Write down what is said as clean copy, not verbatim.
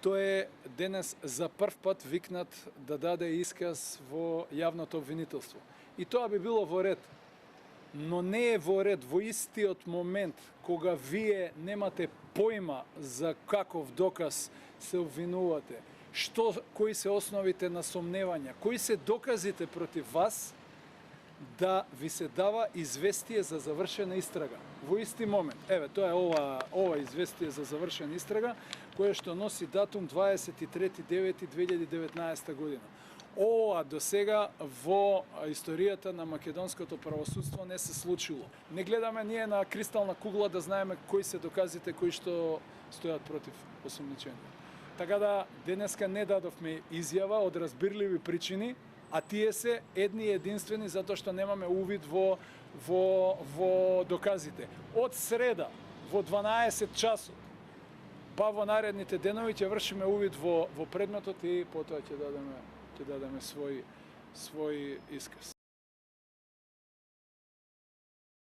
Тој е денес за прв пат викнат да даде исказ во јавното обвинителство. И тоа би било во ред. Но не е во ред во истиот момент кога вие немате појма за каков доказ се обвинувате, кои се основите на сомневања, кои се доказите против вас, да ви се дава известие за завршена истрага. Во исти момент. Еве, тоа е ова известие за завршена истрага, кое што носи датум 23.9.2019 година. Ова до сега во историјата на македонското правосудство не се случило. Не гледаме ние на кристална кугла да знаеме кои се доказите кои што стојат против осомничениот. Така да денеска не дадовме изјава од разбирливи причини, а тие се едни и единствени затоа што немаме увид во доказите. Од среда во 12 часот па во наредните денови ќе вршиме увид во предметот и потоа ќе дадеме свој исказ.